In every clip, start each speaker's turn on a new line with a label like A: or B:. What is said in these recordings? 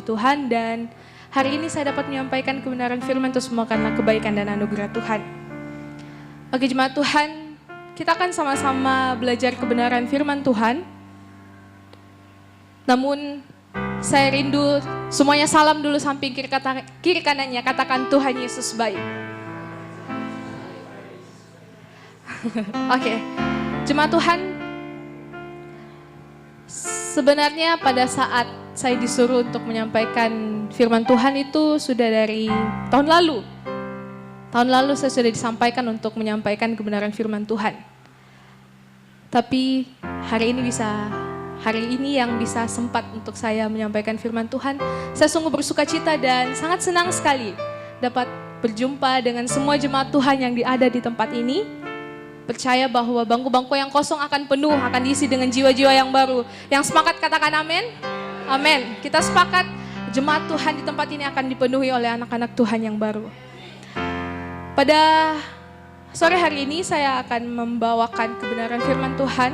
A: Tuhan, dan hari ini saya dapat menyampaikan kebenaran firman itu semua karena kebaikan dan anugerah Tuhan. Bagi jemaat Tuhan, kita akan sama-sama belajar kebenaran firman Tuhan. Namun saya rindu semuanya salam dulu samping kiri kanannya, katakan Tuhan Yesus baik. Oke, jemaat Tuhan, sebenarnya pada saat saya disuruh untuk menyampaikan firman Tuhan itu sudah dari tahun lalu. Tahun lalu saya sudah disampaikan untuk menyampaikan kebenaran firman Tuhan. Tapi hari ini yang bisa sempat untuk saya menyampaikan firman Tuhan, saya sungguh bersuka cita dan sangat senang sekali dapat berjumpa dengan semua jemaat Tuhan yang ada di tempat ini. Percaya bahwa bangku-bangku yang kosong akan penuh, akan diisi dengan jiwa-jiwa yang baru. Yang sepakat katakan amin. Amin. Kita sepakat jemaat Tuhan di tempat ini akan dipenuhi oleh anak-anak Tuhan yang baru. Pada sore hari ini saya akan membawakan kebenaran firman Tuhan.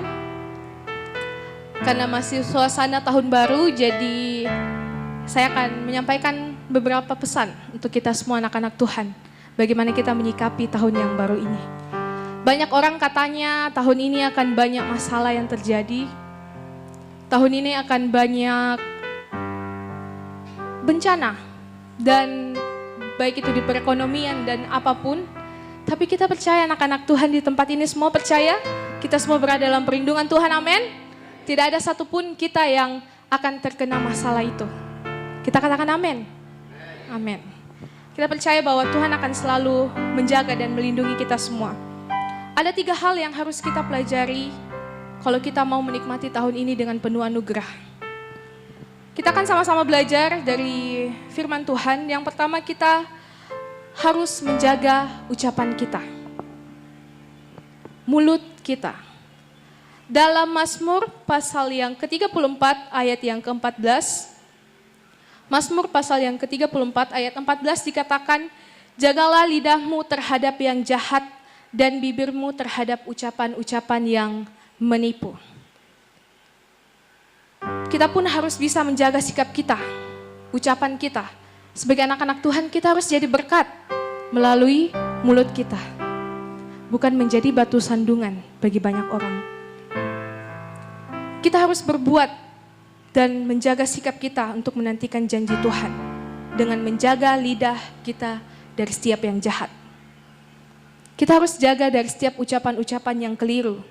A: Karena masih suasana tahun baru, jadi saya akan menyampaikan beberapa pesan untuk kita semua anak-anak Tuhan. Bagaimana kita menyikapi tahun yang baru ini. Banyak orang katanya tahun ini akan banyak masalah yang terjadi. Tahun ini akan banyak bencana, dan baik itu di perekonomian dan apapun. Tapi kita percaya anak-anak Tuhan di tempat ini semua percaya, kita semua berada dalam perlindungan Tuhan, amin. Tidak ada satupun kita yang akan terkena masalah itu. Kita katakan amin. Amin. Kita percaya bahwa Tuhan akan selalu menjaga dan melindungi kita semua. Ada 3 hal yang harus kita pelajari kalau kita mau menikmati tahun ini dengan penuh anugerah. Kita akan sama-sama belajar dari firman Tuhan. Yang pertama, kita harus menjaga ucapan kita. Mulut kita. Dalam Mazmur pasal yang ke-34 ayat yang ke-14. Mazmur pasal yang ke-34 ayat 14 dikatakan, jagalah lidahmu terhadap yang jahat dan bibirmu terhadap ucapan-ucapan yang menipu. Kita pun harus bisa menjaga sikap kita, ucapan kita. Sebagai anak-anak Tuhan, kita harus jadi berkat melalui mulut kita. Bukan menjadi batu sandungan bagi banyak orang. Kita harus berbuat dan menjaga sikap kita untuk menantikan janji Tuhan. Dengan menjaga lidah kita dari setiap yang jahat. Kita harus jaga dari setiap ucapan-ucapan yang keliru.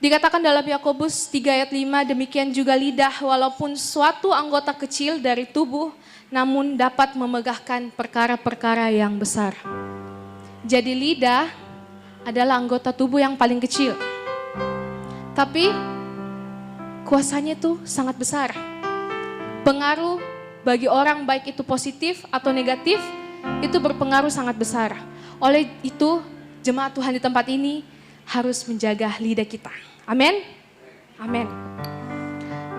A: Dikatakan dalam Yakobus 3 ayat 5, demikian juga lidah walaupun suatu anggota kecil dari tubuh, namun dapat memegahkan perkara-perkara yang besar. Jadi lidah adalah anggota tubuh yang paling kecil. Tapi kuasanya itu sangat besar. Pengaruh bagi orang baik itu positif atau negatif, itu berpengaruh sangat besar. Oleh itu, jemaat Tuhan di tempat ini harus menjaga lidah kita. Amin. Amin.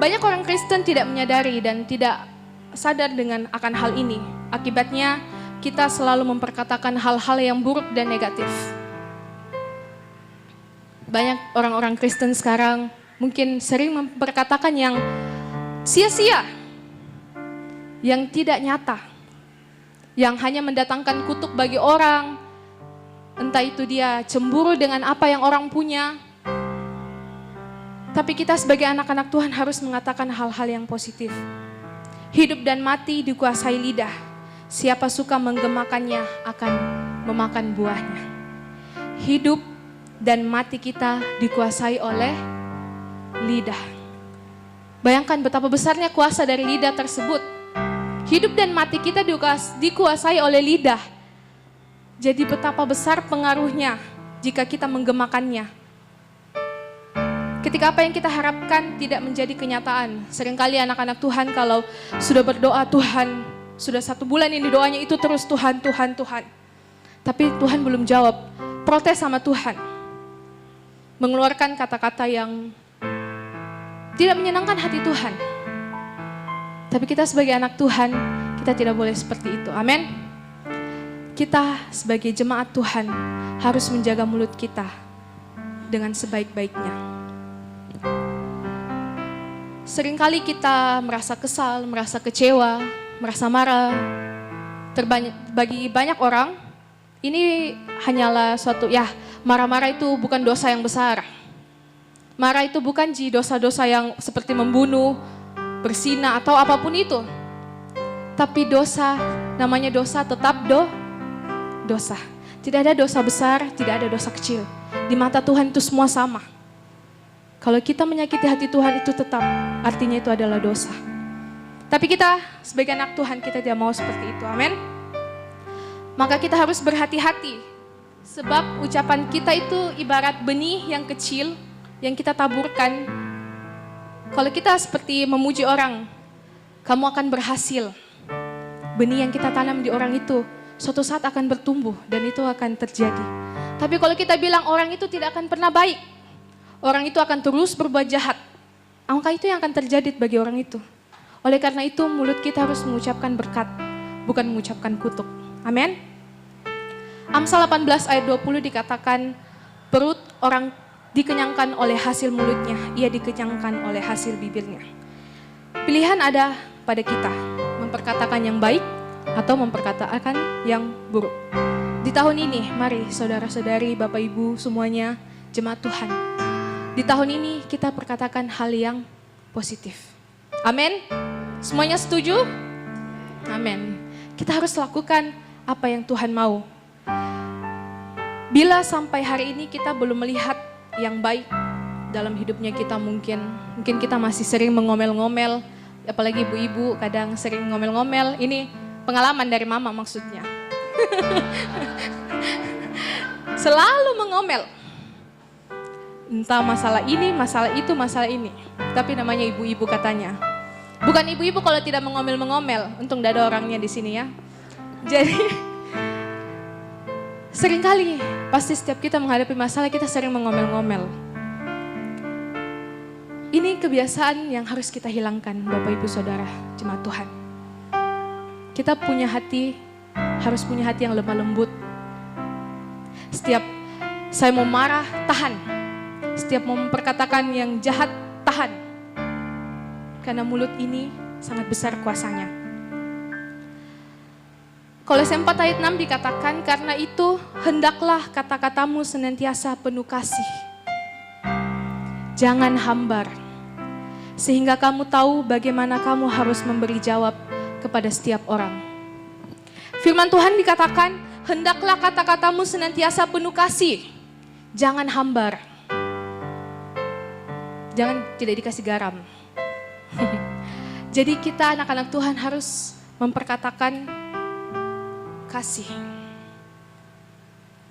A: Banyak orang Kristen tidak menyadari dan tidak sadar dengan akan hal ini. Akibatnya kita selalu memperkatakan hal-hal yang buruk dan negatif. Banyak orang-orang Kristen sekarang mungkin sering memperkatakan yang sia-sia, yang tidak nyata, yang hanya mendatangkan kutuk bagi orang. Entah itu dia cemburu dengan apa yang orang punya. Tapi kita sebagai anak-anak Tuhan harus mengatakan hal-hal yang positif. Hidup dan mati dikuasai lidah. Siapa suka menggemakannya akan memakan buahnya. Hidup dan mati kita dikuasai oleh lidah. Bayangkan betapa besarnya kuasa dari lidah tersebut. Hidup dan mati kita dikuasai oleh lidah. Jadi betapa besar pengaruhnya jika kita menggemakannya. Ketika apa yang kita harapkan tidak menjadi kenyataan. Seringkali anak-anak Tuhan kalau sudah berdoa, Tuhan, sudah 1 bulan ini doanya itu terus Tuhan, Tuhan, Tuhan. Tapi Tuhan belum jawab, protes sama Tuhan. Mengeluarkan kata-kata yang tidak menyenangkan hati Tuhan. Tapi kita sebagai anak Tuhan, kita tidak boleh seperti itu. Amin. Kita sebagai jemaat Tuhan harus menjaga mulut kita dengan sebaik-baiknya. Seringkali kita merasa kesal, merasa kecewa, merasa marah. Bagi banyak orang, ini hanyalah suatu, marah-marah itu bukan dosa yang besar. Marah itu bukan dosa-dosa yang seperti membunuh, berzina atau apapun itu. Tapi dosa, namanya dosa tetap dosa. Tidak ada dosa besar, tidak ada dosa kecil. Di mata Tuhan itu semua sama. Kalau kita menyakiti hati Tuhan itu tetap, artinya itu adalah dosa. Tapi kita sebagai anak Tuhan, kita tidak mau seperti itu. Amin. Maka kita harus berhati-hati. Sebab ucapan kita itu ibarat benih yang kecil yang kita taburkan. Kalau kita seperti memuji orang, kamu akan berhasil. Benih yang kita tanam di orang itu, suatu saat akan bertumbuh dan itu akan terjadi. Tapi kalau kita bilang orang itu tidak akan pernah baik, orang itu akan terus berbuat jahat, maka itu yang akan terjadi bagi orang itu. Oleh karena itu mulut kita harus mengucapkan berkat, bukan mengucapkan kutuk. Amin. Amsal 18 ayat 20 dikatakan, perut orang dikenyangkan oleh hasil mulutnya, ia dikenyangkan oleh hasil bibirnya. Pilihan ada pada kita, memperkatakan yang baik atau memperkatakan yang buruk. Di tahun ini, mari saudara-saudari, Bapak Ibu semuanya, jemaat Tuhan. Di tahun ini kita perkatakan hal yang positif. Amin. Semuanya setuju? Amin. Kita harus lakukan apa yang Tuhan mau. Bila sampai hari ini kita belum melihat yang baik dalam hidupnya kita, mungkin kita masih sering mengomel-ngomel, apalagi ibu-ibu kadang sering ngomel-ngomel. Ini pengalaman dari mama maksudnya. Selalu mengomel. Entah masalah ini, masalah itu, masalah ini. Tapi namanya ibu-ibu katanya. Bukan ibu-ibu kalau tidak mengomel-mengomel. Untung tidak ada orangnya di sini ya. Jadi seringkali pasti setiap kita menghadapi masalah kita sering mengomel-ngomel. Ini kebiasaan yang harus kita hilangkan, Bapak Ibu Saudara, jemaat Tuhan. Kita punya hati, harus punya hati yang lemah lembut. Setiap saya mau marah, tahan. Setiap mau memperkatakan yang jahat, tahan. Karena mulut ini sangat besar kuasanya. Kolose 4 ayat 6 dikatakan, karena itu hendaklah kata-katamu senantiasa penuh kasih. Jangan hambar. Sehingga kamu tahu bagaimana kamu harus memberi jawab kepada setiap orang. Firman Tuhan dikatakan, hendaklah kata-katamu senantiasa penuh kasih. Jangan hambar. Jangan tidak dikasih garam. Jadi kita anak-anak Tuhan harus memperkatakan kasih.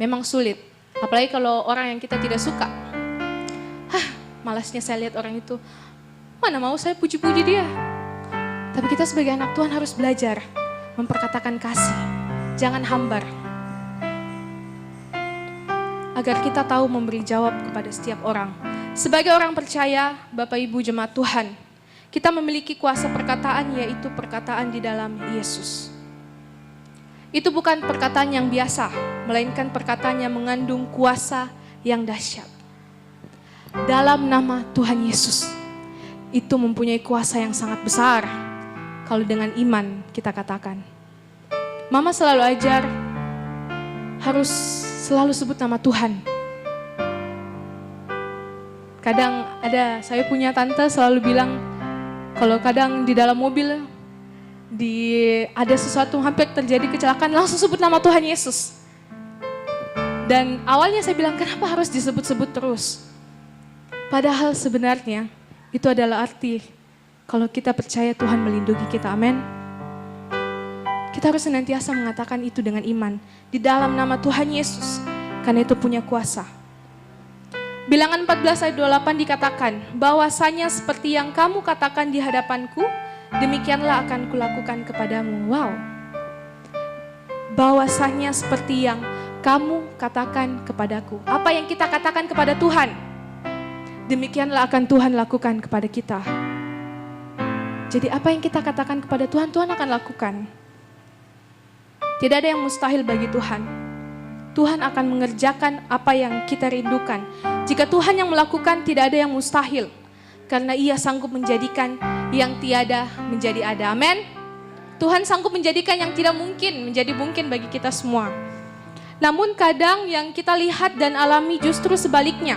A: Memang sulit. Apalagi kalau orang yang kita tidak suka. Malasnya saya lihat orang itu. Mana mau saya puji-puji dia. Tapi kita sebagai anak Tuhan harus belajar memperkatakan kasih. jangan hambar. Agar kita tahu memberi jawab kepada setiap orang. Sebagai orang percaya, Bapak Ibu jemaat Tuhan, kita memiliki kuasa perkataan, yaitu perkataan di dalam Yesus. Itu bukan perkataan yang biasa, melainkan perkataan yang mengandung kuasa yang dahsyat. Dalam nama Tuhan Yesus, itu mempunyai kuasa yang sangat besar. Kalau dengan iman kita katakan. Mama selalu ajar, harus selalu sebut nama Tuhan. Kadang saya punya tante selalu bilang, kalau kadang di dalam mobil, ada sesuatu hampir terjadi kecelakaan, langsung sebut nama Tuhan Yesus. Dan awalnya saya bilang, kenapa harus disebut-sebut terus? Padahal sebenarnya itu adalah arti kalau kita percaya Tuhan melindungi kita, amin. Kita harus senantiasa mengatakan itu dengan iman. Di dalam nama Tuhan Yesus, karena itu punya kuasa. Bilangan 14 ayat 28 dikatakan, bahwasanya seperti yang kamu katakan di hadapanku, demikianlah akan kulakukan kepadamu. Wow. Bahwasanya seperti yang kamu katakan kepadaku. Apa yang kita katakan kepada Tuhan, demikianlah akan Tuhan lakukan kepada kita. Jadi apa yang kita katakan kepada Tuhan, Tuhan akan lakukan. Tidak ada yang mustahil bagi Tuhan. Tuhan akan mengerjakan apa yang kita rindukan. Jika Tuhan yang melakukan, tidak ada yang mustahil. Karena Ia sanggup menjadikan yang tiada menjadi ada. Amin. Tuhan sanggup menjadikan yang tidak mungkin menjadi mungkin bagi kita semua. Namun kadang yang kita lihat dan alami justru sebaliknya.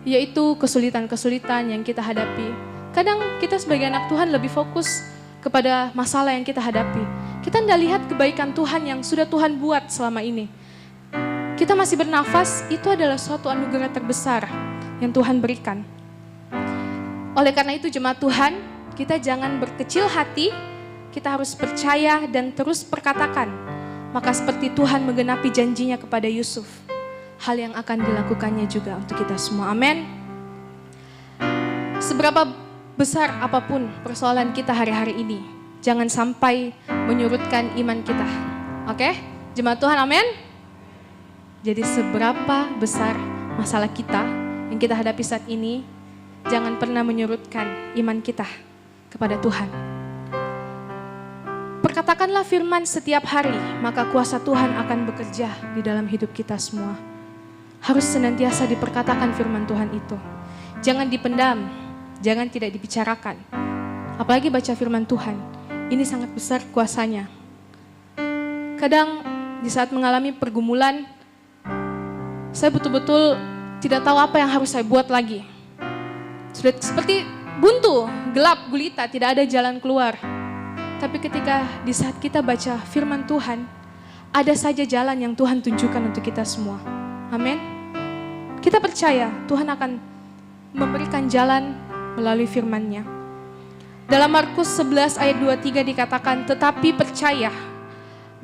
A: Yaitu kesulitan-kesulitan yang kita hadapi. Kadang kita sebagai anak Tuhan lebih fokus kepada masalah yang kita hadapi. Kita tidak lihat kebaikan Tuhan yang sudah Tuhan buat selama ini. Kita masih bernafas, itu adalah suatu anugerah terbesar yang Tuhan berikan. Oleh karena itu jemaat Tuhan, kita jangan berkecil hati, kita harus percaya dan terus perkatakan. Maka seperti Tuhan menggenapi janjinya kepada Yusuf, hal yang akan dilakukannya juga untuk kita semua. Amin. Seberapa besar apapun persoalan kita hari-hari ini, jangan sampai menyurutkan iman kita. Oke? Jemaat Tuhan, amin. Jadi seberapa besar masalah kita yang kita hadapi saat ini, jangan pernah menyurutkan iman kita kepada Tuhan. Perkatakanlah firman setiap hari, maka kuasa Tuhan akan bekerja di dalam hidup kita semua. Harus senantiasa diperkatakan firman Tuhan itu. Jangan dipendam, jangan tidak dibicarakan. Apalagi baca firman Tuhan, ini sangat besar kuasanya. Kadang di saat mengalami pergumulan, saya betul-betul tidak tahu apa yang harus saya buat lagi. Sudah seperti buntu, gelap, gulita, tidak ada jalan keluar. Tapi ketika di saat kita baca firman Tuhan, ada saja jalan yang Tuhan tunjukkan untuk kita semua. Amin. Kita percaya Tuhan akan memberikan jalan melalui firman-Nya. Dalam Markus 11 ayat 23 dikatakan, tetapi percaya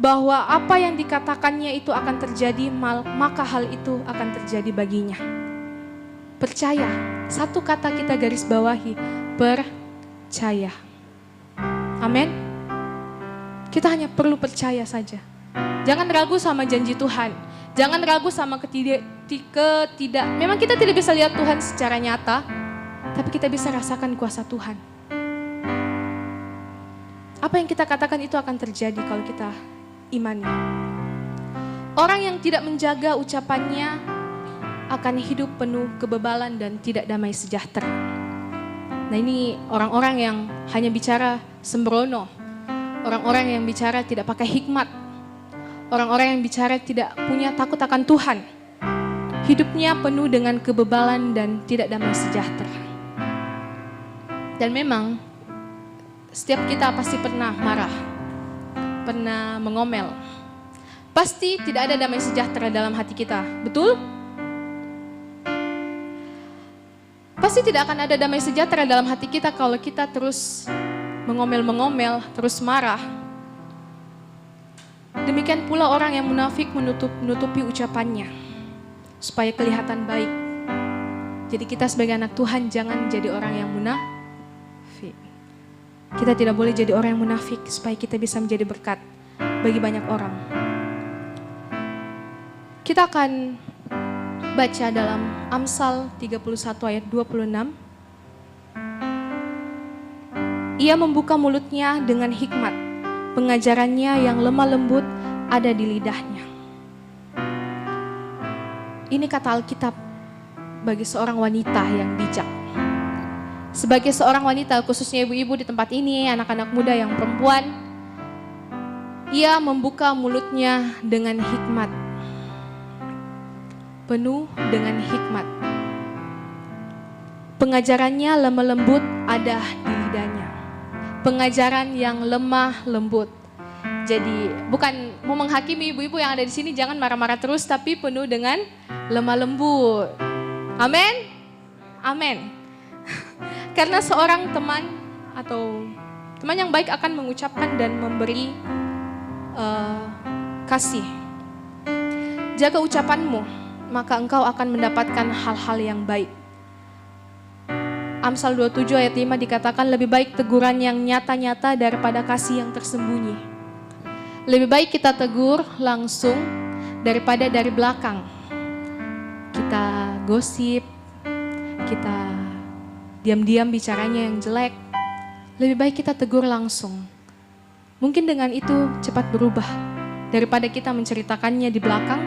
A: bahwa apa yang dikatakannya itu akan terjadi, maka hal itu akan terjadi baginya. Percaya, satu kata kita garis bawahi, percaya. Amin. Kita hanya perlu percaya saja. Jangan ragu sama janji Tuhan. Jangan ragu sama memang kita tidak bisa lihat Tuhan secara nyata, tapi kita bisa rasakan kuasa Tuhan. Apa yang kita katakan itu akan terjadi kalau kita imani. Orang yang tidak menjaga ucapannya akan hidup penuh kebebalan dan tidak damai sejahtera. Nah, ini orang-orang yang hanya bicara sembrono. Orang-orang yang bicara tidak pakai hikmat. Orang-orang yang bicara tidak punya takut akan Tuhan. Hidupnya penuh dengan kebebalan dan tidak damai sejahtera. Dan memang setiap kita pasti pernah marah, pernah mengomel. Pasti tidak ada damai sejahtera dalam hati kita, betul? Pasti tidak akan ada damai sejahtera dalam hati kita kalau kita terus mengomel-mengomel, terus marah. Demikian pula orang yang munafik menutupi ucapannya supaya kelihatan baik. Jadi kita sebagai anak Tuhan jangan jadi orang yang munafik. Kita tidak boleh jadi orang yang munafik supaya kita bisa menjadi berkat. bagi banyak orang. Kita akan baca dalam Amsal 31 ayat 26. Ia membuka mulutnya dengan hikmat, pengajarannya yang lemah lembut ada di lidahnya. Ini kata Alkitab bagi seorang wanita yang bijak. Sebagai seorang wanita, khususnya ibu-ibu di tempat ini, anak-anak muda yang perempuan, ia membuka mulutnya dengan hikmat, penuh dengan hikmat. Pengajarannya lemah lembut ada di lidahnya. Pengajaran yang lemah lembut. Jadi bukan mau menghakimi ibu-ibu yang ada di sini, jangan marah-marah terus, tapi penuh dengan lemah lembut. Amin. Amin. Karena seorang teman atau teman yang baik akan mengucapkan dan memberi kasih. Jaga ucapanmu, maka engkau akan mendapatkan hal-hal yang baik. Amsal 27 ayat 5 dikatakan lebih baik teguran yang nyata-nyata daripada kasih yang tersembunyi. Lebih baik kita tegur langsung daripada dari belakang. Kita gosip, kita diam-diam bicaranya yang jelek. Lebih baik kita tegur langsung. Mungkin dengan itu cepat berubah daripada kita menceritakannya di belakang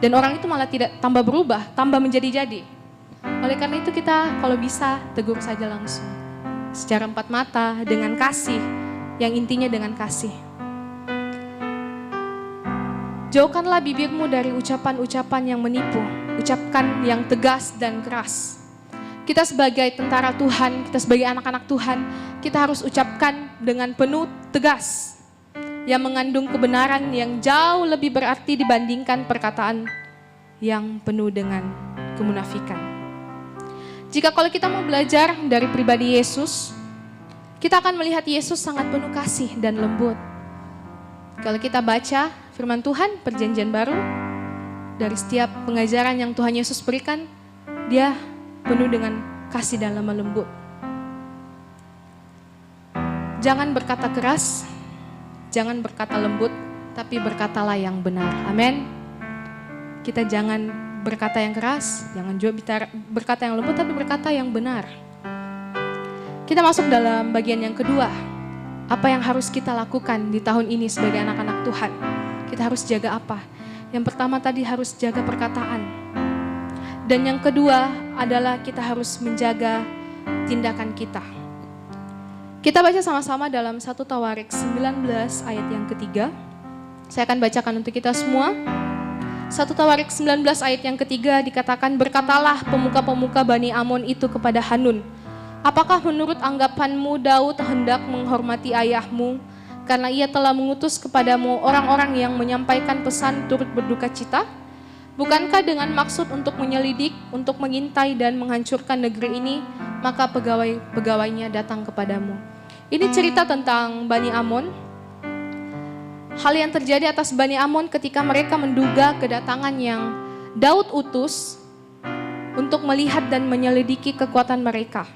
A: dan orang itu malah tidak tambah berubah, tambah menjadi-jadi. Oleh karena itu kita kalau bisa tegur saja langsung. Secara empat mata dengan kasih, yang intinya dengan kasih. Jauhkanlah bibirmu dari ucapan-ucapan yang menipu, ucapkan yang tegas dan keras. Kita sebagai tentara Tuhan, kita sebagai anak-anak Tuhan, kita harus ucapkan dengan penuh tegas yang mengandung kebenaran yang jauh lebih berarti dibandingkan perkataan yang penuh dengan kemunafikan. Jika kalau kita mau belajar dari pribadi Yesus, kita akan melihat Yesus sangat penuh kasih dan lembut. Kalau kita baca firman Tuhan, perjanjian baru, dari setiap pengajaran yang Tuhan Yesus berikan, dia penuh dengan kasih dan lemah lembut. Jangan berkata keras, jangan berkata lembut, tapi berkatalah yang benar. Amin. Kita jangan berkata yang keras, jangan juga berkata yang lembut, tapi berkata yang benar. Kita masuk dalam bagian yang kedua. Apa yang harus kita lakukan di tahun ini sebagai anak-anak Tuhan? Kita harus jaga apa? Yang pertama tadi harus jaga perkataan. Dan yang kedua adalah kita harus menjaga tindakan kita. Kita baca sama-sama dalam 1 Tawarik 19 ayat yang ketiga. Saya akan bacakan untuk kita semua. 1 Tawarik 19 ayat yang ketiga dikatakan, berkatalah pemuka-pemuka Bani Amon itu kepada Hanun, apakah menurut anggapanmu Daud hendak menghormati ayahmu karena ia telah mengutus kepadamu orang-orang yang menyampaikan pesan turut berduka cita? Bukankah dengan maksud untuk menyelidik, untuk mengintai dan menghancurkan negeri ini, maka pegawai-pegawainya datang kepadamu. Ini cerita tentang Bani Amon. Hal yang terjadi atas Bani Amon ketika mereka menduga kedatangan yang Daud utus untuk melihat dan menyelidiki kekuatan mereka.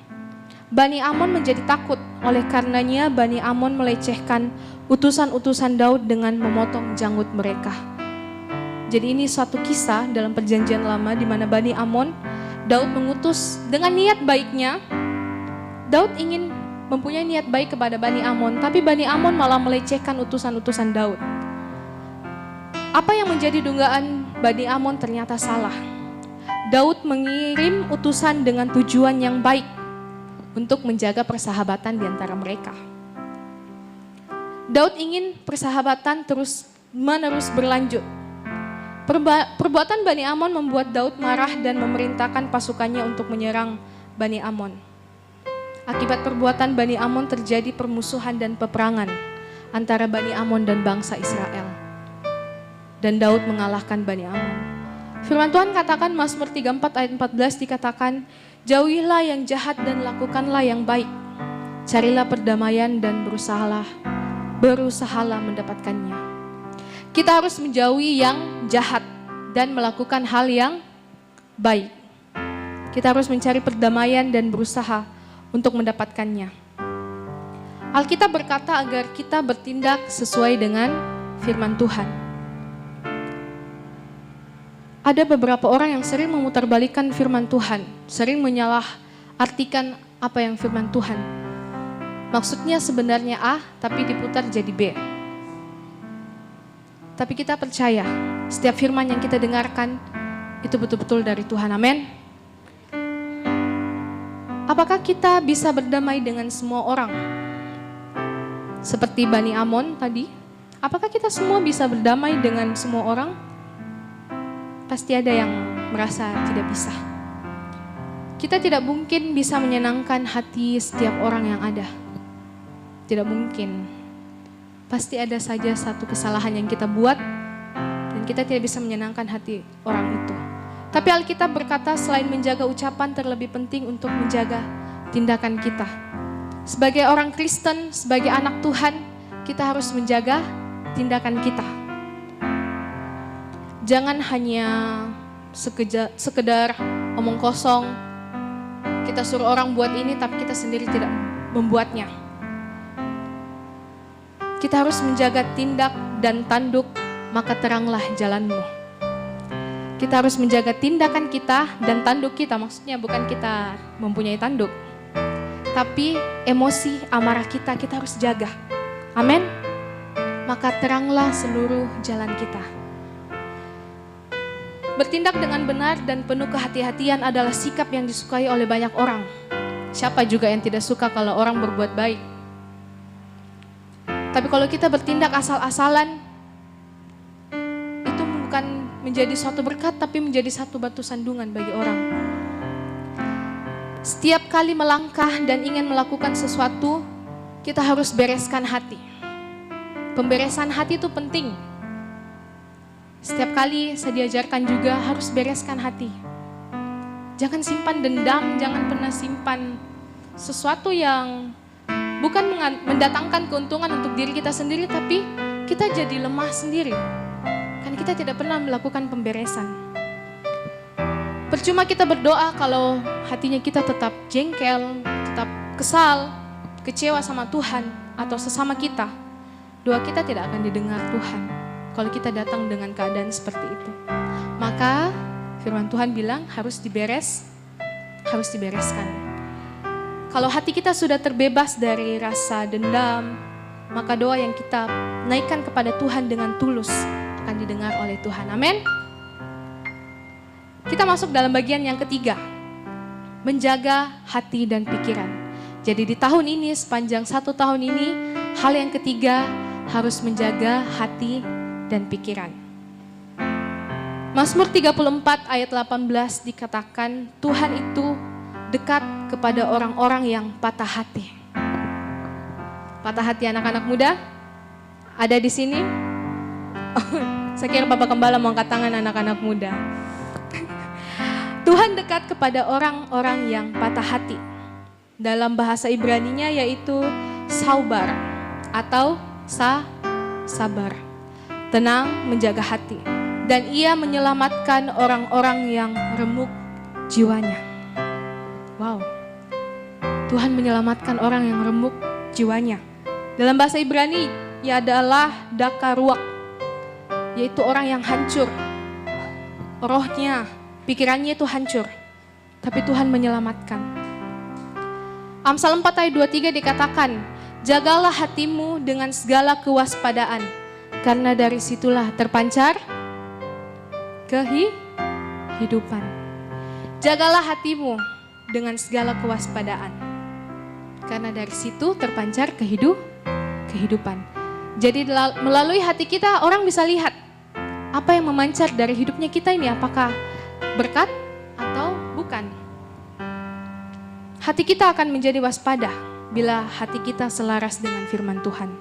A: Bani Amon menjadi takut, oleh karenanya Bani Amon melecehkan utusan-utusan Daud dengan memotong janggut mereka. Jadi ini suatu kisah dalam perjanjian lama di mana Bani Amon, Daud mengutus dengan niat baiknya. Daud ingin mempunyai niat baik kepada Bani Amon, tapi Bani Amon malah melecehkan utusan-utusan Daud. Apa yang menjadi dugaan Bani Amon ternyata salah. Daud mengirim utusan dengan tujuan yang baik untuk menjaga persahabatan di antara mereka. Daud ingin persahabatan terus-menerus berlanjut. Perbuatan Bani Amon membuat Daud marah dan memerintahkan pasukannya untuk menyerang Bani Amon. Akibat perbuatan Bani Amon terjadi permusuhan dan peperangan antara Bani Amon dan bangsa Israel. Dan Daud mengalahkan Bani Amon. Firman Tuhan katakan Mazmur 34 ayat 14 dikatakan, jauhilah yang jahat dan lakukanlah yang baik. Carilah perdamaian dan berusahalah mendapatkannya. Kita harus menjauhi yang jahat dan melakukan hal yang baik. Kita harus mencari perdamaian dan berusaha untuk mendapatkannya. Alkitab berkata agar kita bertindak sesuai dengan firman Tuhan. Ada beberapa orang yang sering memutarbalikkan firman Tuhan, sering menyalahartikan apa yang firman Tuhan. Maksudnya sebenarnya A, tapi diputar jadi B. Tapi kita percaya, setiap firman yang kita dengarkan, itu betul-betul dari Tuhan, amin. Apakah kita bisa berdamai dengan semua orang? Seperti Bani Amon tadi, apakah kita semua bisa berdamai dengan semua orang? Pasti ada yang merasa tidak bisa. Kita tidak mungkin bisa menyenangkan hati setiap orang yang ada. Tidak mungkin. Pasti ada saja satu kesalahan yang kita buat dan kita tidak bisa menyenangkan hati orang itu. Tapi Alkitab berkata selain menjaga ucapan, terlebih penting untuk menjaga tindakan kita. Sebagai orang Kristen, sebagai anak Tuhan, kita harus menjaga tindakan kita. Jangan hanya sekedar omong kosong, kita suruh orang buat ini tapi kita sendiri tidak membuatnya. Kita harus menjaga tindak dan tanduk, maka teranglah jalanmu. Kita harus menjaga tindakan kita dan tanduk kita, maksudnya bukan kita mempunyai tanduk, tapi emosi, amarah kita harus jaga. Amin. Maka teranglah seluruh jalan kita. Bertindak dengan benar dan penuh kehati-hatian adalah sikap yang disukai oleh banyak orang. Siapa juga yang tidak suka kalau orang berbuat baik? Tapi kalau kita bertindak asal-asalan, itu bukan menjadi suatu berkat, tapi menjadi satu batu sandungan bagi orang. Setiap kali melangkah dan ingin melakukan sesuatu, kita harus bereskan hati. Pemberesan hati itu penting. Setiap kali saya diajarkan juga harus bereskan hati. Jangan simpan dendam, jangan pernah simpan sesuatu yang bukan mendatangkan keuntungan untuk diri kita sendiri, tapi kita jadi lemah sendiri. Kan kita tidak pernah melakukan pemberesan. Percuma kita berdoa kalau hatinya kita tetap jengkel, tetap kesal, kecewa sama Tuhan atau sesama kita. Doa kita tidak akan didengar Tuhan kalau kita datang dengan keadaan seperti itu. Maka firman Tuhan bilang harus dibereskan. Kalau hati kita sudah terbebas dari rasa dendam, maka doa yang kita naikkan kepada Tuhan dengan tulus akan didengar oleh Tuhan. Amin. Kita masuk dalam bagian yang ketiga, menjaga hati dan pikiran. Jadi di tahun ini, sepanjang 1 tahun ini, hal yang ketiga harus menjaga hati dan pikiran. Mazmur 34 ayat 18 dikatakan, Tuhan itu dekat kepada orang-orang yang patah hati. Patah hati anak-anak muda? Ada di sini? Saya kira Bapak Gembala mau angkat tangan anak-anak muda. Tuhan dekat kepada orang-orang yang patah hati. Dalam bahasa Ibraninya yaitu saubar atau sabar. Tenang, menjaga hati. Dan ia menyelamatkan orang-orang yang remuk jiwanya. Wow. Tuhan menyelamatkan orang yang remuk jiwanya. Dalam bahasa Ibrani, ia adalah dakaruak, yaitu orang yang hancur. Rohnya, pikirannya itu hancur. Tapi Tuhan menyelamatkan. Amsal 4 ayat 23 dikatakan, jagalah hatimu dengan segala kewaspadaan, karena dari situlah terpancar kehidupan. Jagalah hatimu dengan segala kewaspadaan, karena dari situ terpancar kehidupan. Jadi melalui hati kita orang bisa lihat apa yang memancar dari hidupnya kita ini, apakah berkat atau bukan. Hati kita akan menjadi waspada bila hati kita selaras dengan firman Tuhan.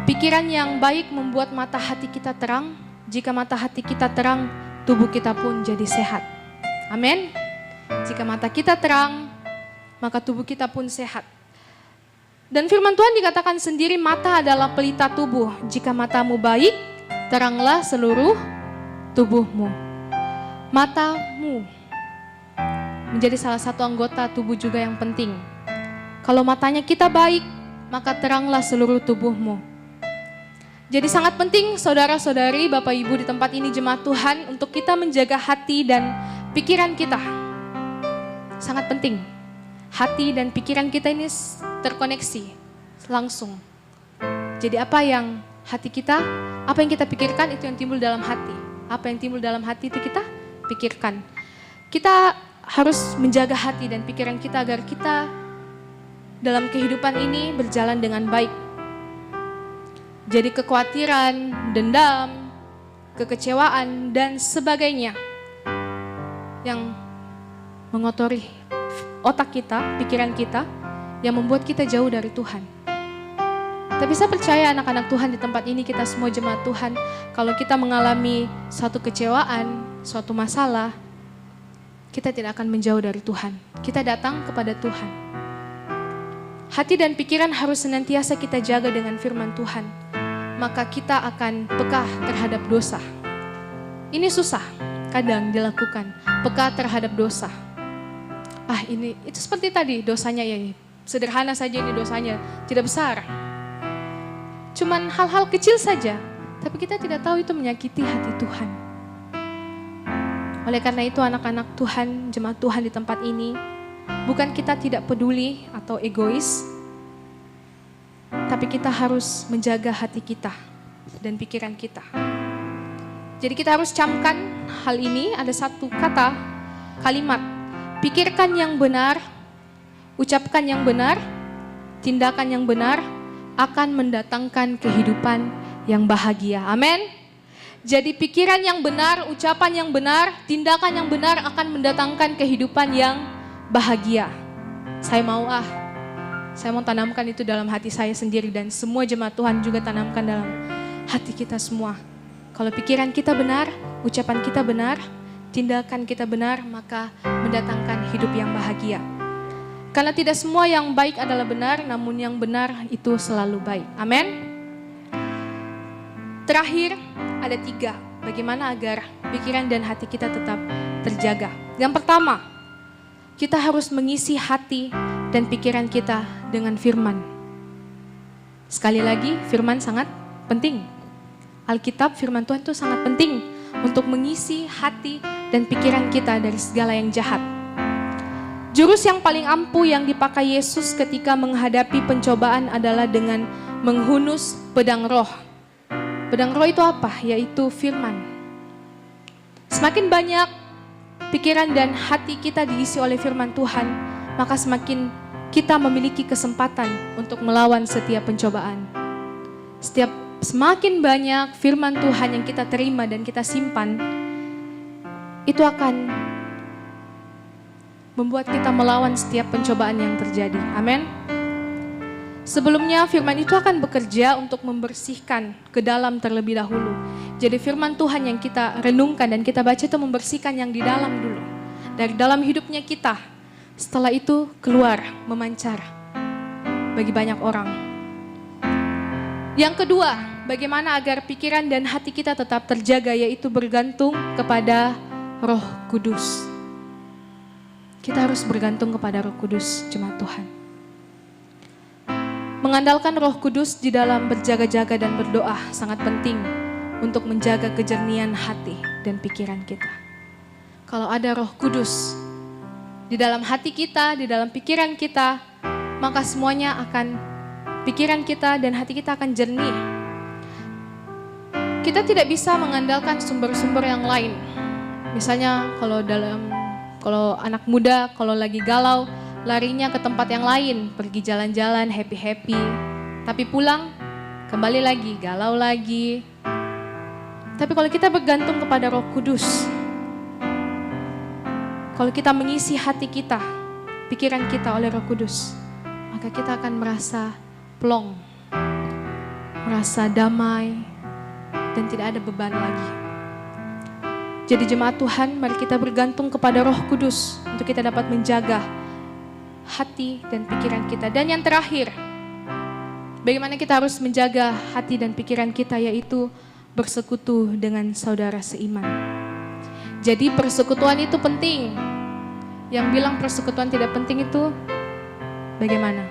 A: Pikiran yang baik membuat mata hati kita terang. Jika mata hati kita terang, tubuh kita pun jadi sehat. Amin. Jika mata kita terang, maka tubuh kita pun sehat. Dan firman Tuhan dikatakan sendiri, mata adalah pelita tubuh. Jika matamu baik, teranglah seluruh tubuhmu. Matamu menjadi salah satu anggota tubuh juga yang penting. Kalau matanya kita baik, maka teranglah seluruh tubuhmu. Jadi sangat penting saudara-saudari, Bapak Ibu di tempat ini jemaat Tuhan untuk kita menjaga hati dan pikiran kita. Sangat penting. Hati dan pikiran kita ini terkoneksi langsung. Jadi apa yang hati kita, apa yang kita pikirkan itu yang timbul dalam hati. Apa yang timbul dalam hati itu kita pikirkan. Kita harus menjaga hati dan pikiran kita agar kita dalam kehidupan ini berjalan dengan baik. Jadi kekhawatiran, dendam, kekecewaan, dan sebagainya yang mengotori otak kita, pikiran kita, yang membuat kita jauh dari Tuhan. Tapi saya percaya anak-anak Tuhan di tempat ini, kita semua jemaat Tuhan, kalau kita mengalami suatu kecewaan, suatu masalah, kita tidak akan menjauh dari Tuhan. Kita datang kepada Tuhan. Hati dan pikiran harus senantiasa kita jaga dengan firman Tuhan. Maka kita akan peka terhadap dosa. Ini susah kadang dilakukan, peka terhadap dosa. Itu seperti tadi dosanya ya, sederhana saja ini dosanya, tidak besar. Cuman hal-hal kecil saja, tapi kita tidak tahu itu menyakiti hati Tuhan. Oleh karena itu anak-anak Tuhan, jemaat Tuhan di tempat ini, bukan kita tidak peduli atau egois, tapi kita harus menjaga hati kita dan pikiran kita. Jadi kita harus camkan hal ini, ada satu kata, kalimat. Pikirkan yang benar, ucapkan yang benar, tindakan yang benar, akan mendatangkan kehidupan yang bahagia. Amin. Jadi pikiran yang benar, ucapan yang benar, tindakan yang benar akan mendatangkan kehidupan yang bahagia. Saya mau tanamkan itu dalam hati saya sendiri dan semua jemaat Tuhan juga tanamkan dalam hati kita semua. Kalau pikiran kita benar, ucapan kita benar, tindakan kita benar, maka mendatangkan hidup yang bahagia. Karena tidak semua yang baik adalah benar, namun yang benar itu selalu baik. Amin. Terakhir, ada 3. Bagaimana agar pikiran dan hati kita tetap terjaga. Yang pertama, kita harus mengisi hati dan pikiran kita dengan firman. Sekali lagi, firman sangat penting. Alkitab, firman Tuhan itu sangat penting untuk mengisi hati dan pikiran kita dari segala yang jahat. Jurus yang paling ampuh yang dipakai Yesus ketika menghadapi pencobaan adalah dengan menghunus pedang roh. Pedang roh itu apa? Yaitu firman. Semakin banyak pikiran dan hati kita diisi oleh firman Tuhan, maka semakin kita memiliki kesempatan untuk melawan setiap pencobaan. Semakin banyak firman Tuhan yang kita terima dan kita simpan, itu akan membuat kita melawan setiap pencobaan yang terjadi. Amin. Sebelumnya firman itu akan bekerja untuk membersihkan ke dalam terlebih dahulu. Jadi firman Tuhan yang kita renungkan dan kita baca itu membersihkan yang di dalam dulu. Dari dalam hidupnya kita. Setelah itu keluar, memancar bagi banyak orang. Yang kedua, bagaimana agar pikiran dan hati kita tetap terjaga, yaitu bergantung kepada Roh Kudus. Kita harus bergantung kepada Roh Kudus, jemaat Tuhan. Mengandalkan Roh Kudus di dalam berjaga-jaga dan berdoa sangat penting untuk menjaga kejernihan hati dan pikiran kita. Kalau ada Roh Kudus di dalam hati kita, di dalam pikiran kita, maka semuanya akan, pikiran kita dan hati kita akan jernih. Kita tidak bisa mengandalkan sumber-sumber yang lain. Misalnya kalau anak muda, kalau lagi galau, larinya ke tempat yang lain, pergi jalan-jalan, happy-happy. Tapi pulang, kembali lagi, galau lagi. Tapi kalau kita bergantung kepada Roh Kudus, kalau kita mengisi hati kita, pikiran kita oleh Roh Kudus, maka kita akan merasa plong, merasa damai, dan tidak ada beban lagi. Jadi jemaat Tuhan, mari kita bergantung kepada Roh Kudus untuk kita dapat menjaga hati dan pikiran kita. Dan yang terakhir, bagaimana kita harus menjaga hati dan pikiran kita, yaitu bersekutu dengan saudara seiman. Jadi persekutuan itu penting. Yang bilang persekutuan tidak penting itu bagaimana?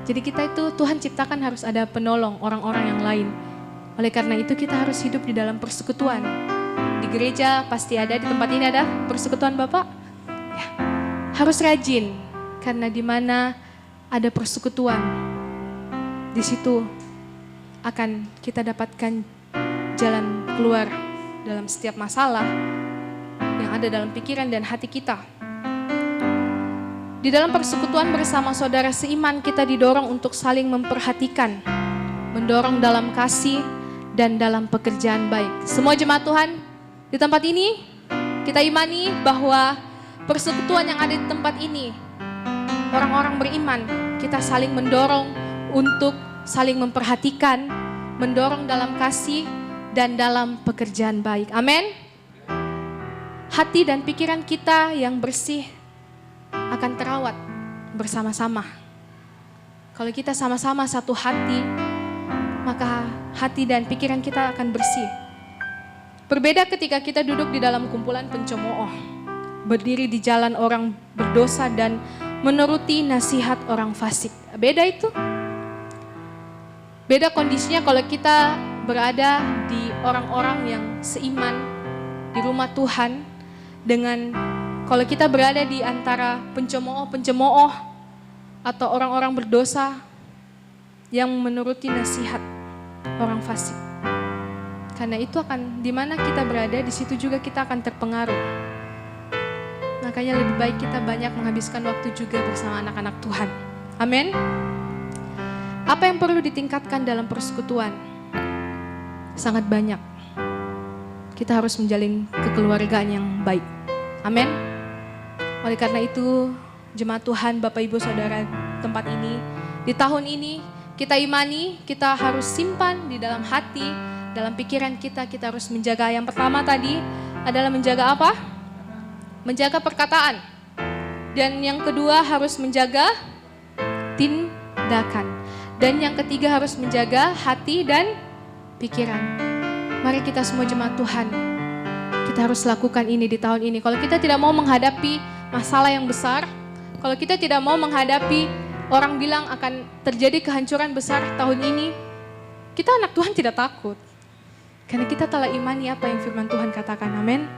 A: Jadi kita itu Tuhan ciptakan harus ada penolong orang-orang yang lain. Oleh karena itu kita harus hidup di dalam persekutuan. Di gereja pasti ada, di tempat ini ada persekutuan Bapak. Ya, harus rajin karena di mana ada persekutuan, di situ akan kita dapatkan jalan keluar dalam setiap masalah yang ada dalam pikiran dan hati kita. Di dalam persekutuan bersama saudara seiman kita didorong untuk saling memperhatikan, mendorong dalam kasih dan dalam pekerjaan baik. Semua jemaat Tuhan di tempat ini kita imani bahwa persekutuan yang ada di tempat ini, orang-orang beriman, kita saling mendorong untuk saling memperhatikan, mendorong dalam kasih dan dalam pekerjaan baik. Amin. Hati dan pikiran kita yang bersih akan terawat bersama-sama. Kalau kita sama-sama satu hati, maka hati dan pikiran kita akan bersih. Berbeda ketika kita duduk di dalam kumpulan pencemooh, berdiri di jalan orang berdosa dan menuruti nasihat orang fasik. Beda itu. Beda kondisinya kalau kita berada di orang-orang yang seiman di rumah Tuhan dengan kalau kita berada di antara pencemooh atau orang-orang berdosa yang menuruti nasihat orang fasik. Karena itu akan di mana kita berada, di situ juga kita akan terpengaruh. Makanya lebih baik kita banyak menghabiskan waktu juga bersama anak-anak Tuhan. Amin. Apa yang perlu ditingkatkan dalam persekutuan? Sangat banyak. Kita harus menjalin kekeluargaan yang baik. Amin. Oleh karena itu, jemaat Tuhan, Bapak Ibu Saudara tempat ini, di tahun ini kita imani, kita harus simpan di dalam hati, dalam pikiran kita, kita harus menjaga. Yang pertama tadi adalah menjaga apa? Menjaga perkataan. Dan yang kedua harus menjaga tindakan. Dan yang ketiga harus menjaga hati dan pikiran. Mari kita semua jemaat Tuhan, kita harus lakukan ini di tahun ini. Kalau kita tidak mau menghadapi masalah yang besar, kalau kita tidak mau menghadapi orang bilang akan terjadi kehancuran besar tahun ini, kita anak Tuhan tidak takut. Karena kita telah imani apa yang firman Tuhan katakan, amin.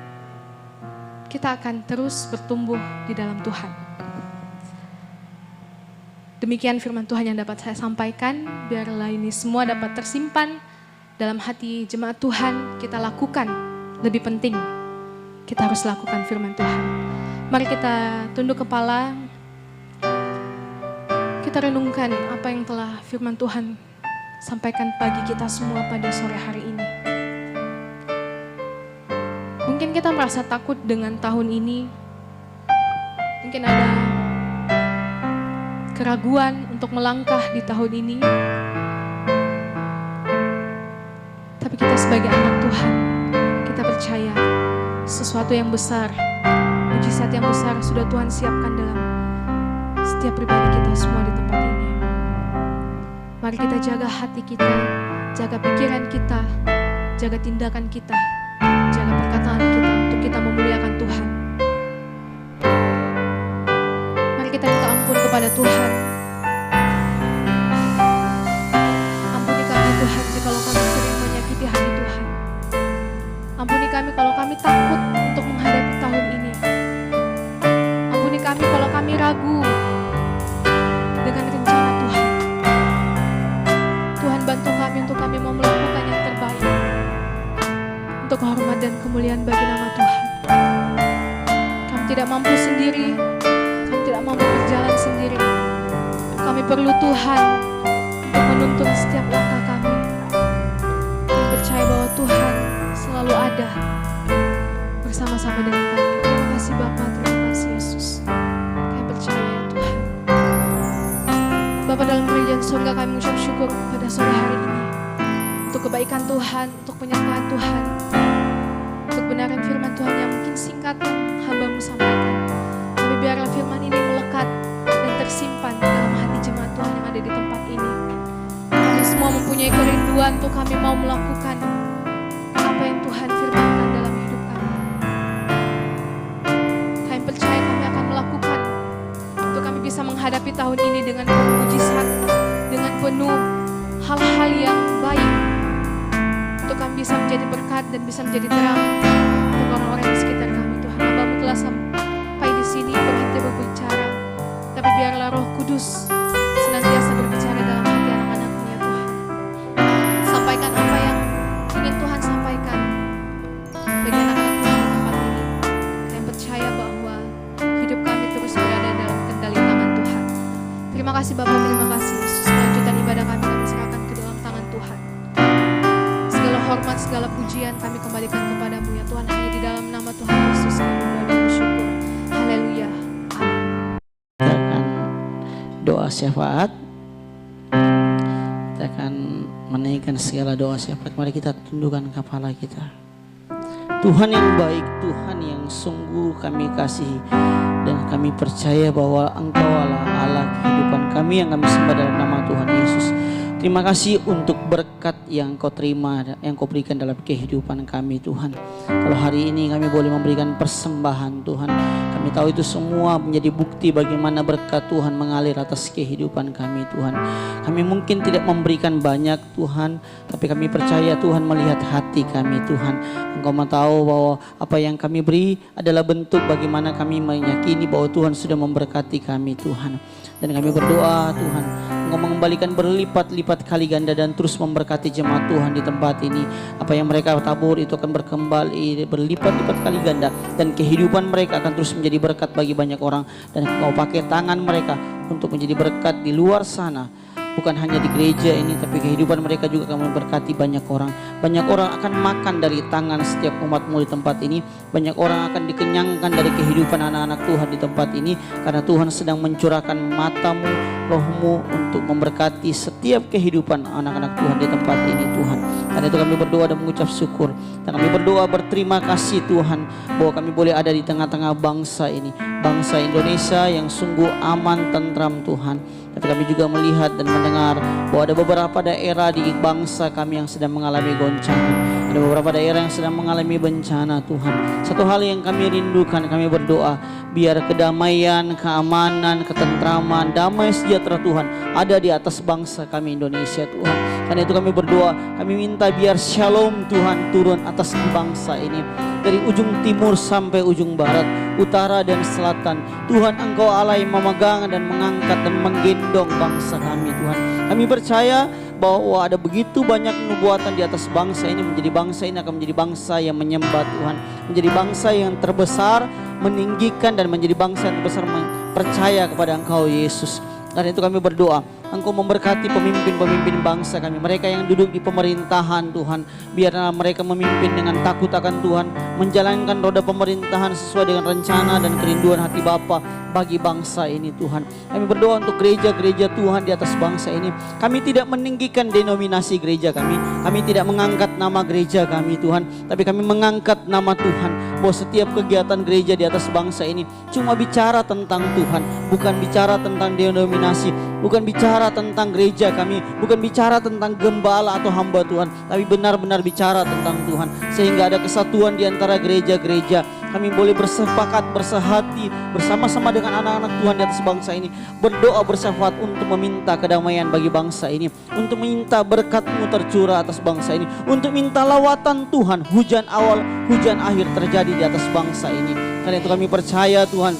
A: Kita akan terus bertumbuh di dalam Tuhan. Demikian firman Tuhan yang dapat saya sampaikan, biarlah ini semua dapat tersimpan dalam hati jemaat Tuhan. Kita lakukan, lebih penting, kita harus lakukan firman Tuhan. Mari kita tunduk kepala, kita renungkan apa yang telah firman Tuhan sampaikan bagi kita semua pada sore hari ini. Mungkin kita merasa takut dengan tahun ini, mungkin ada keraguan untuk melangkah di tahun ini. Tapi kita sebagai anak Tuhan, kita percaya sesuatu yang besar, mujizat yang besar sudah Tuhan siapkan dalam setiap pribadi kita semua di tempat ini. Mari kita jaga hati kita, jaga pikiran kita, jaga tindakan kita, jaga perkataan kita untuk kita memuliakan Tuhan. Mari kita minta ampun kepada Tuhan. Ampuni kami Tuhan jikalau kami sering menyakiti hati Tuhan. Ampuni kami kalau kami takut untuk menghadapi tahun ini. Ampuni kami kalau kami ragu dengan rencana Tuhan. Tuhan bantu kami untuk kami mau melakukan yang terbaik untuk hormat dan kemuliaan bagi nama Tuhan. Kami tidak mampu sendiri, kami tidak mampu berjalan sendiri. Kami perlu Tuhan untuk menuntun setiap langkah kami. Kami percaya bahwa Tuhan selalu ada bersama-sama dengan kami. Terima kasih Bapa, terima kasih Yesus. Kami percaya ya Tuhan. Bapa dalam kerajaan surga, kami mengucap syukur pada sore hari ini untuk kebaikan Tuhan, untuk penyertaan Tuhan, untuk kebenaran firman Tuhan yang mungkin singkat yang hamba-Mu sampaikan. Tapi biarlah firman ini melekat dan tersimpan dalam hati jemaat Tuhan yang ada di tempat ini. Kami semua mempunyai kerinduan untuk kami mau melakukan apa yang Tuhan firmankan dalam hidup kami. Kami percaya kami akan melakukan untuk kami bisa menghadapi tahun ini dengan mujizat, penuh hal-hal yang baik, untuk kami bisa menjadi berkat dan bisa menjadi terang untuk orang-orang di sekitar kami. Tuhan, Hamba-Mu telah sampai di sini berhenti berbicara, tapi biarlah Roh Kudus senantiasa berbicara dalam hati anak-anak-Mu ya Tuhan. Sampaikan apa yang ingin Tuhan sampaikan bagi anak-anak Tuhan di tempat ini, yang percaya bahwa hidup kami terus berada dalam kendali tangan Tuhan. Terima kasih Bapa, terima kasih Yesus. Lanjutan ibadah kami serahkan ke dalam tangan Tuhan. Segala hormat, segala pujian kami kembalikan kepadamu ya Tuhan. Hanya di dalam nama Tuhan Yesus kami berdoa dan bersyukur. Haleluya. Amin.
B: Kita akan doa syafaat. Kita akan menaikkan segala doa syafaat. Mari kita tundukkan kepala kita. Tuhan yang baik, Tuhan yang sungguh kami kasihi, dan kami percaya bahwa Engkau adalah Allah kehidupan kami yang kami sembah dalam nama Tuhan Yesus. Terima kasih untuk berkat yang Kau terima, yang Kau berikan dalam kehidupan kami Tuhan. Kalau hari ini kami boleh memberikan persembahan Tuhan, kami tahu itu semua menjadi bukti bagaimana berkat Tuhan mengalir atas kehidupan kami Tuhan. Kami mungkin tidak memberikan banyak Tuhan, tapi kami percaya Tuhan melihat hati kami Tuhan. Engkau mau tahu bahwa apa yang kami beri adalah bentuk bagaimana kami meyakini bahwa Tuhan sudah memberkati kami Tuhan. Dan kami berdoa Tuhan, Engkau mengembalikan berlipat-lipat kali ganda dan terus memberkati jemaat Tuhan di tempat ini. Apa yang mereka tabur itu akan berkembali berlipat-lipat kali ganda, dan kehidupan mereka akan terus menjadi berkat bagi banyak orang. Dan Engkau pakai tangan mereka untuk menjadi berkat di luar sana, bukan hanya di gereja ini, tapi kehidupan mereka juga akan memberkati banyak orang. Banyak orang akan makan dari tangan setiap umat-Mu di tempat ini. Banyak orang akan dikenyangkan dari kehidupan anak-anak Tuhan di tempat ini, karena Tuhan sedang mencurahkan mata-Mu, Roh-Mu untuk memberkati setiap kehidupan anak-anak Tuhan di tempat ini Tuhan. Karena itu kami berdoa dan mengucap syukur, dan kami berdoa berterima kasih Tuhan bahwa kami boleh ada di tengah-tengah bangsa ini, bangsa Indonesia yang sungguh aman, tentram Tuhan. Tapi kami juga melihat dan mendengar bahwa ada beberapa daerah di bangsa kami yang sedang mengalami goncangan. Ada beberapa daerah yang sedang mengalami bencana Tuhan. Satu hal yang kami rindukan, kami berdoa, biar kedamaian, keamanan, ketentraman, damai sejahtera Tuhan ada di atas bangsa kami Indonesia Tuhan. Karena itu kami berdoa, kami minta biar shalom Tuhan turun atas bangsa ini. Dari ujung timur sampai ujung barat, utara dan selatan, Tuhan Engkau Allah yang memegang dan mengangkat dan menggendong bangsa kami Tuhan. Kami percaya bahwa ada begitu banyak nubuatan di atas bangsa ini. Menjadi bangsa ini akan menjadi bangsa yang menyembah Tuhan, menjadi bangsa yang terbesar, meninggikan, dan menjadi bangsa yang terbesar percaya kepada Engkau Yesus. Karena itu kami berdoa, Engkau memberkati pemimpin-pemimpin bangsa kami, mereka yang duduk di pemerintahan Tuhan. Biarlah mereka memimpin dengan takut akan Tuhan, menjalankan roda pemerintahan sesuai dengan rencana dan kerinduan hati Bapa bagi bangsa ini Tuhan. Kami berdoa untuk gereja-gereja Tuhan di atas bangsa ini. Kami tidak meninggikan denominasi gereja kami tidak mengangkat nama gereja kami Tuhan, tapi kami mengangkat nama Tuhan. Bahwa setiap kegiatan gereja di atas bangsa ini cuma bicara tentang Tuhan, bukan bicara tentang denominasi, bukan bicara tentang gereja kami, bukan bicara tentang gembala atau hamba Tuhan, tapi benar-benar bicara tentang Tuhan. Sehingga ada kesatuan di antara gereja-gereja. Kami boleh bersepakat, bersehati bersama-sama dengan anak-anak Tuhan di atas bangsa ini, berdoa bersyafaat untuk meminta kedamaian bagi bangsa ini, untuk meminta berkat-Mu tercurah atas bangsa ini, untuk minta lawatan Tuhan, hujan awal, hujan akhir terjadi di atas bangsa ini. Karena itu kami percaya Tuhan,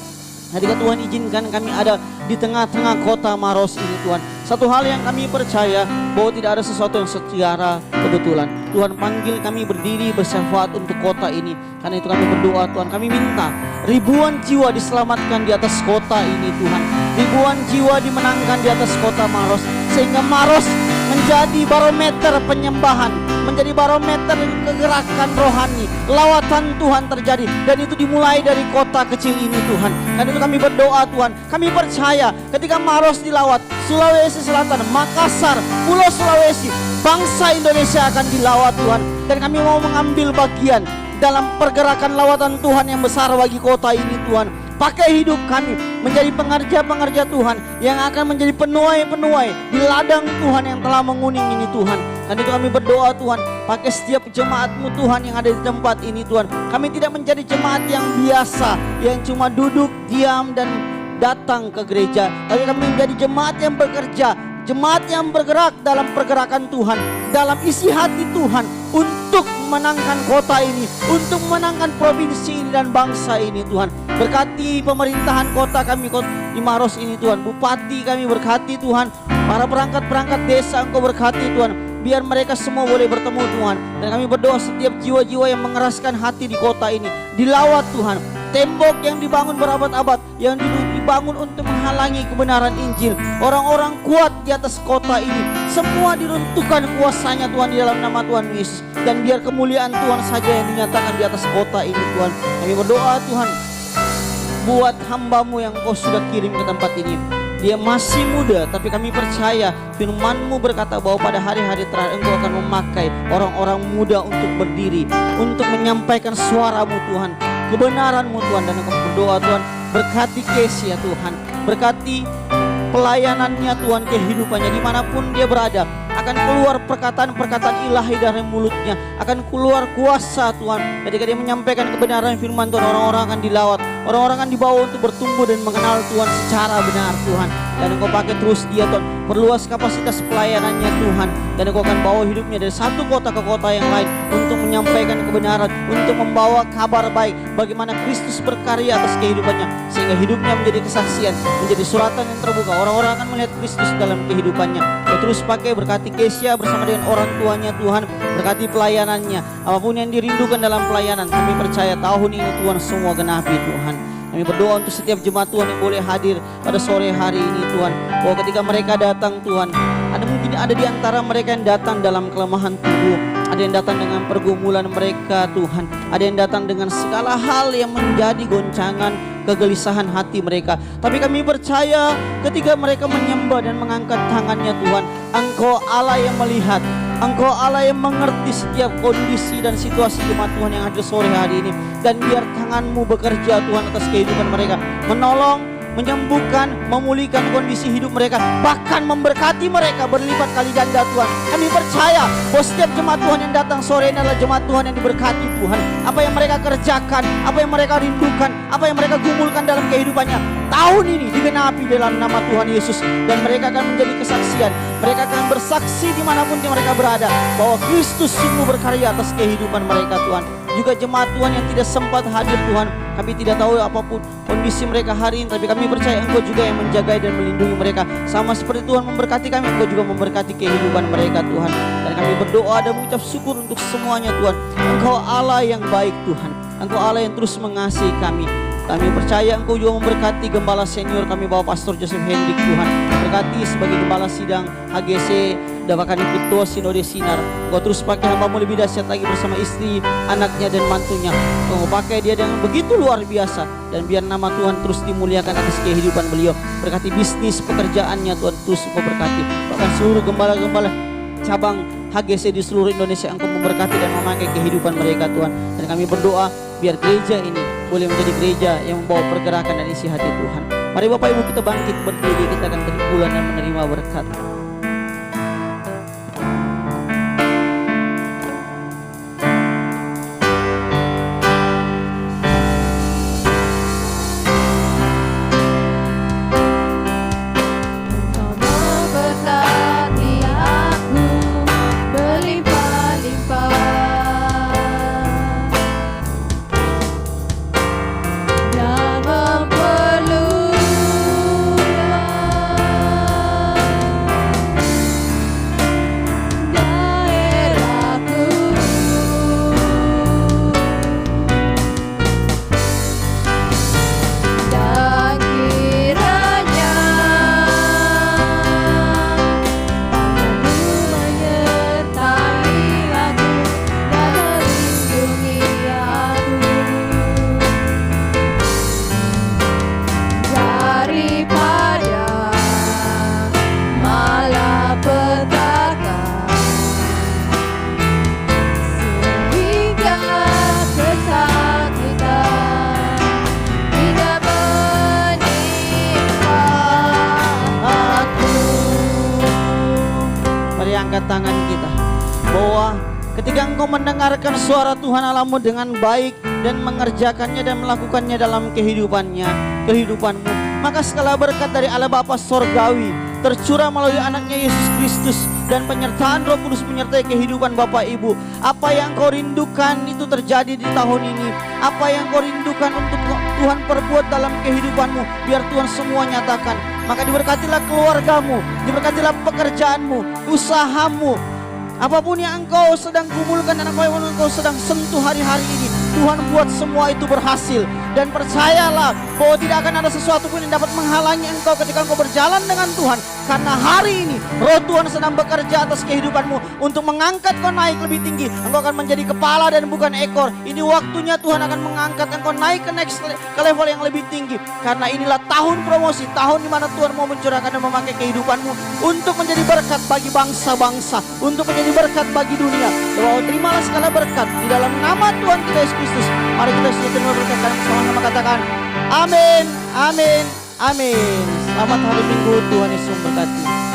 B: ketika Tuhan izinkan kami ada di tengah-tengah kota Maros ini Tuhan, satu hal yang kami percaya bahwa tidak ada sesuatu yang secara kebetulan. Tuhan panggil kami berdiri bersyafaat untuk kota ini. Karena itu kami berdoa Tuhan, kami minta ribuan jiwa diselamatkan di atas kota ini Tuhan. Ribuan jiwa dimenangkan di atas kota Maros, sehingga Maros menjadi barometer penyembahan, menjadi barometer kegerakan rohani. Lawatan Tuhan terjadi, dan itu dimulai dari kota kecil ini Tuhan. Dan itu kami berdoa Tuhan, kami percaya ketika Maros dilawat, Sulawesi Selatan, Makassar, Pulau Sulawesi, bangsa Indonesia akan dilawat Tuhan. Dan kami mau mengambil bagian dalam pergerakan lawatan Tuhan yang besar bagi kota ini Tuhan. Pakai hidup kami menjadi pengerja-pengerja Tuhan yang akan menjadi penuai-penuai di ladang Tuhan yang telah menguning ini Tuhan. Dan itu kami berdoa Tuhan, pakai setiap jemaat-Mu Tuhan yang ada di tempat ini Tuhan. Kami tidak menjadi jemaat yang biasa, yang cuma duduk, diam, dan datang ke gereja, tapi kami menjadi jemaat yang bekerja, jemaat yang bergerak dalam pergerakan Tuhan, dalam isi hati Tuhan untuk menangkan kota ini, untuk menangkan provinsi ini dan bangsa ini Tuhan. Berkati pemerintahan kota kami di Maros ini Tuhan, bupati kami berkati Tuhan, para perangkat-perangkat desa Engkau berkati Tuhan, biar mereka semua boleh bertemu Tuhan. Dan kami berdoa setiap jiwa-jiwa yang mengeraskan hati di kota ini dilawat Tuhan. Tembok yang dibangun berabad-abad, yang dibangun untuk menghalangi kebenaran Injil, orang-orang kuat di atas kota ini, semua diruntuhkan kuasanya Tuhan di dalam nama Tuhan Yesus. Dan biar kemuliaan Tuhan saja yang dinyatakan di atas kota ini Tuhan. Kami berdoa Tuhan, buat hamba-Mu yang Kau sudah kirim ke tempat ini. Dia masih muda, tapi kami percaya firman-Mu berkata bahwa pada hari-hari terakhir Engkau akan memakai orang-orang muda untuk berdiri, untuk menyampaikan suara-Mu Tuhan, kebenaran-Mu Tuhan. Dan Engkau berdoa Tuhan, berkati Casey ya Tuhan, berkati pelayanannya Tuhan, kehidupannya dimanapun dia berada. Akan keluar perkataan-perkataan ilahi dari mulutnya, akan keluar kuasa Tuhan. Ketika dia menyampaikan kebenaran firman Tuhan, orang-orang akan dilawat, orang-orang akan dibawa untuk bertumbuh dan mengenal Tuhan secara benar Tuhan. Dan Engkau pakai terus dia Tuhan, perluas kapasitas pelayanannya Tuhan. Dan Engkau akan bawa hidupnya dari satu kota ke kota yang lain untuk menyampaikan kebenaran, untuk membawa kabar baik bagaimana Kristus berkarya atas kehidupannya, sehingga hidupnya menjadi kesaksian, menjadi suratan yang terbuka. Orang-orang akan melihat Kristus dalam kehidupannya. Kau terus pakai, berkati Kesia bersama dengan orang tuanya Tuhan, berkati pelayanannya, apapun yang dirindukan dalam pelayanan. Kami percaya tahun ini Tuhan semua genapi Tuhan. Kami berdoa untuk setiap jemaat Tuhan yang boleh hadir pada sore hari ini Tuhan, bahwa ketika mereka datang Tuhan, mungkin ada di antara mereka yang datang dalam kelemahan tubuh, ada yang datang dengan pergumulan mereka Tuhan, ada yang datang dengan segala hal yang menjadi goncangan, kegelisahan hati mereka. Tapi kami percaya ketika mereka menyembah dan mengangkat tangannya Tuhan, Engkau Allah yang melihat, Engkau Allah yang mengerti setiap kondisi dan situasi jemaat Tuhan yang hadir sore hari ini. Dan biar tangan-Mu bekerja Tuhan atas kehidupan mereka, menolong, menyembuhkan, memulihkan kondisi hidup mereka, bahkan memberkati mereka berlipat kali ganda Tuhan. Kami percaya bahwa setiap jemaat Tuhan yang datang sore ini adalah jemaat Tuhan yang diberkati Tuhan. Apa yang mereka kerjakan, apa yang mereka rindukan, apa yang mereka gumulkan dalam kehidupannya, tahun ini digenapi dalam nama Tuhan Yesus. Dan mereka akan menjadi kesaksian, mereka akan bersaksi dimanapun mereka berada, bahwa Kristus sungguh berkarya atas kehidupan mereka Tuhan. Juga jemaat Tuhan yang tidak sempat hadir Tuhan, kami tidak tahu apapun kondisi mereka hari ini, tapi kami percaya Engkau juga yang menjaga dan melindungi mereka. Sama seperti Tuhan memberkati kami, Engkau juga memberkati kehidupan mereka Tuhan. Dan kami berdoa dan mengucap syukur untuk semuanya Tuhan. Engkau Allah yang baik Tuhan, Engkau Allah yang terus mengasihi kami. Kami percaya Engkau juga memberkati gembala senior kami, Bapak Pastor Joseph Hendrik Tuhan. Berkati sebagai gembala sidang HGC, dan bahkan ketua Sinode Sinar. Engkau terus pakai hamba-Mu lebih dahsyat lagi bersama istri, anaknya dan mantunya. Engkau pakai dia dengan begitu luar biasa. Dan biar nama Tuhan terus dimuliakan atas kehidupan beliau. Berkati bisnis pekerjaannya Tuhan, terus Engkau berkati. Bahkan seluruh gembala-gembala cabang HGC di seluruh Indonesia, Engkau memberkati dan memakai kehidupan mereka Tuhan. Dan kami berdoa biar gereja ini boleh menjadi gereja yang membawa pergerakan dan isi hati Tuhan. Mari Bapak Ibu kita bangkit berdiri, kita akan berpulang dan menerima berkat. Tangan kita, bahwa ketika Engkau mendengarkan suara Tuhan Allah-Mu dengan baik dan mengerjakannya dan melakukannya dalam kehidupanmu, maka segala berkat dari Allah Bapa Sorgawi tercurah melalui anaknya Yesus Kristus, dan penyertaan Roh Kudus menyertai kehidupan Bapak Ibu. Apa yang kau rindukan itu terjadi di tahun ini. Apa yang kau rindukan untuk Tuhan perbuat dalam kehidupanmu, biar Tuhan semua nyatakan. Maka diberkatilah keluargamu, diberkatilah pekerjaanmu, usahamu. Apapun yang engkau sedang kumpulkan dan apa yang engkau sedang sentuh hari-hari ini, Tuhan buat semua itu berhasil. Dan percayalah bahwa tidak akan ada sesuatu pun yang dapat menghalangi engkau ketika engkau berjalan dengan Tuhan. Karena hari ini Roh Tuhan sedang bekerja atas kehidupanmu untuk mengangkat kau naik lebih tinggi. Engkau akan menjadi kepala dan bukan ekor. Ini waktunya Tuhan akan mengangkat engkau naik ke level yang lebih tinggi. Karena inilah tahun promosi, tahun di mana Tuhan mau mencurahkan dan memakai kehidupanmu untuk menjadi berkat bagi bangsa-bangsa, untuk menjadi berkat bagi dunia. Bahwa terimalah segala berkat di dalam nama Tuhan kita Yesus Kristus. Mari kita terima berkat dalam sama-sama katakan amin, amin, amin. Selamat hari Minggu, Tuhan Yesus memberkati.